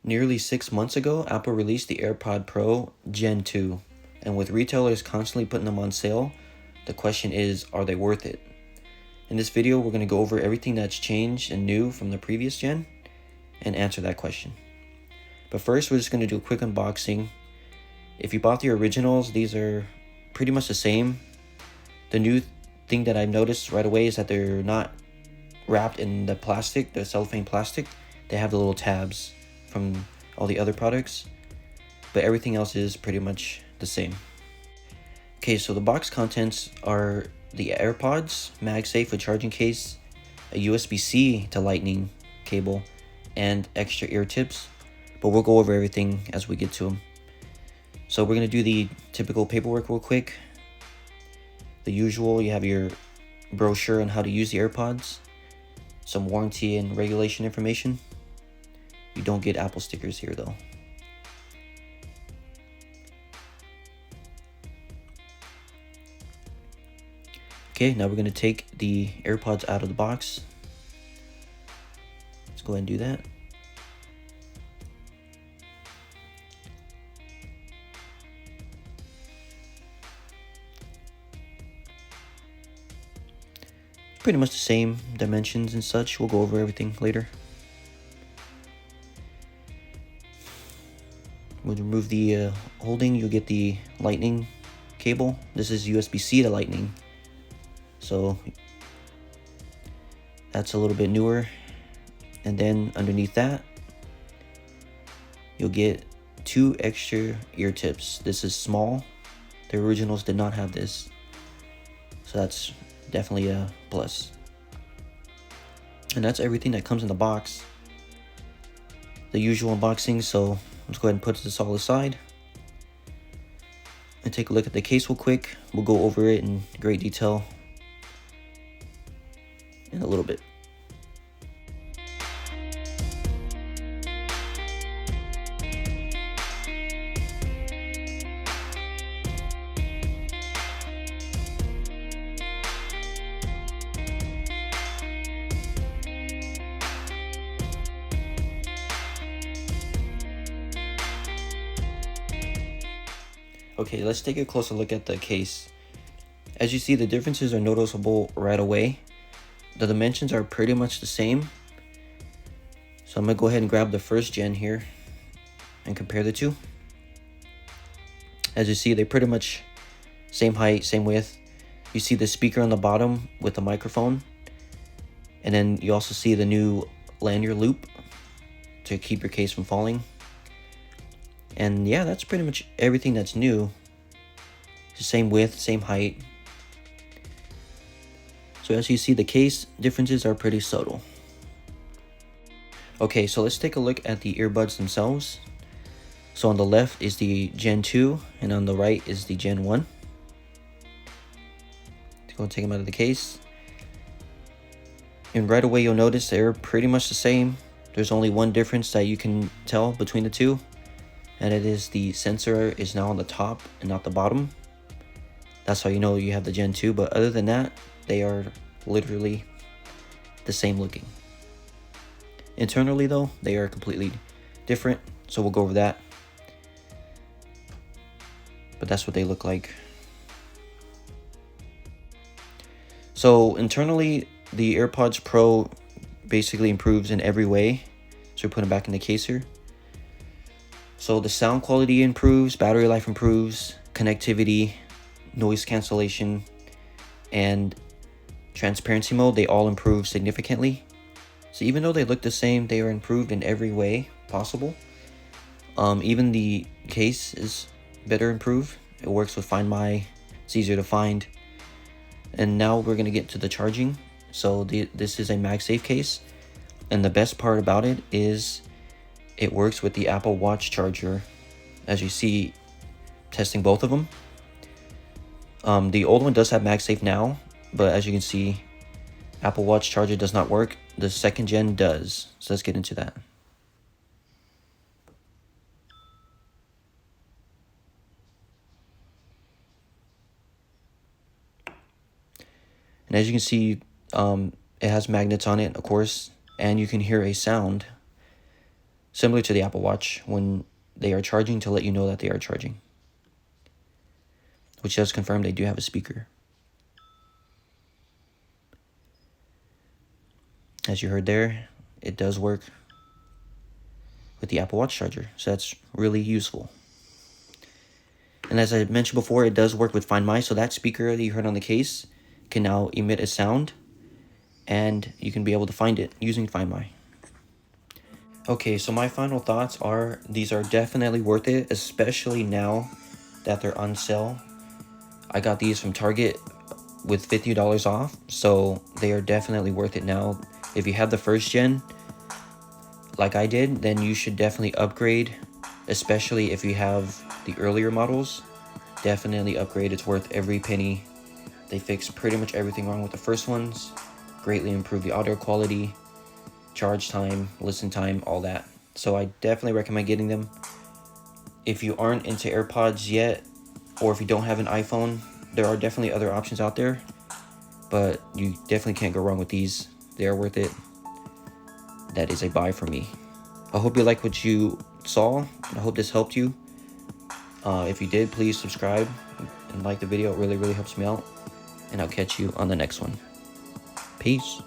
Nearly 6 months ago, Apple released the AirPod Pro Gen 2, and with retailers constantly putting them on sale, the question is, are they worth it? In this video, we're going to go over everything that's changed and new from the previous gen and answer that question. But first, we're just going to do a quick unboxing. If you bought the originals, these are pretty much the same. The new thing that I've noticed right away is that they're not wrapped in the plastic, the cellophane plastic. They have the little tabs from all the other products, but everything else is pretty much the same. Okay, so the box contents are the AirPods, MagSafe with charging case, a USB-C to Lightning cable, and extra ear tips, but we'll go over everything as we get to them. So we're going to do the typical paperwork real quick. The usual, you have your brochure on how to use the AirPods, some warranty and regulation information. You don't get Apple stickers here though. Okay, now we're going to take the AirPods out of the box. Let's go ahead and do that. Pretty much the same dimensions and such. We'll go over everything later. We'll remove the holding. You'll get the Lightning cable. This is USB-C to Lightning, so that's a little bit newer. And then underneath that, you'll get 2 extra ear tips. This is small. The originals did not have this, so that's definitely a plus. And that's everything that comes in the box. The usual unboxing, so let's go ahead and put this all aside and take a look at the case real quick. We'll go over it in great detail in a little bit. Okay, let's take a closer look at the case. As you see, the differences are noticeable right away. The dimensions are pretty much the same. So I'm gonna go ahead and grab the first gen here and compare the two. As you see, they're pretty much same height, same width. You see the speaker on the bottom with the microphone. And then you also see the new lanyard loop to keep your case from falling. And yeah, that's pretty much everything that's new. It's the same width, same height. So as you see, the case differences are pretty subtle. Okay, so let's take a look at the earbuds themselves. So on the left is the Gen 2, and on the right is the Gen 1. Let's go and take them out of the case. And right away you'll notice they're pretty much the same. There's only one difference that you can tell between the two, and it is the sensor is now on the top and not the bottom. That's how you know you have the Gen 2, but other than that, they are literally the same looking. Internally though, they are completely different, so we'll go over that. But that's what they look like. So internally, the AirPods Pro basically improves in every way. So we're putting it back in the case here. So the sound quality improves, battery life improves, connectivity, noise cancellation, and transparency mode, they all improve significantly. So even though they look the same, they are improved in every way possible. Even the case is better improved. It works with Find My, it's easier to find. And now we're gonna get to the charging. So this is a MagSafe case, and the best part about it is it works with the Apple Watch charger. As you see, testing both of them. The old one does have MagSafe now, but as you can see, Apple Watch charger does not work. The second gen does. So let's get into that. And as you can see, it has magnets on it, of course, and you can hear a sound. similar to the Apple Watch when they are charging to let you know that they are charging, which does confirm they do have a speaker. As you heard there, it does work with the Apple Watch charger, so that's really useful. And as I mentioned before, it does work with Find My, so that speaker that you heard on the case can now emit a sound, and you can be able to find it using Find My. Okay, so my final thoughts are these are definitely worth it, especially now that they're on sale. I got these from Target with $50 off, so they are definitely worth it now. If you have the first gen, like I did, then you should definitely upgrade, especially if you have the earlier models. Definitely upgrade, it's worth every penny. They fixed pretty much everything wrong with the first ones, greatly improved the audio quality, charge time, listen time, all that. So I definitely recommend getting them. If you aren't into AirPods yet, or if you don't have an iPhone, there are definitely other options out there, but you definitely can't go wrong with these. They are worth it. That is a buy for me. I hope you like what you saw. I hope this helped you. If you did, please subscribe and like the video. It really helps me out. And I'll catch you on the next one. Peace.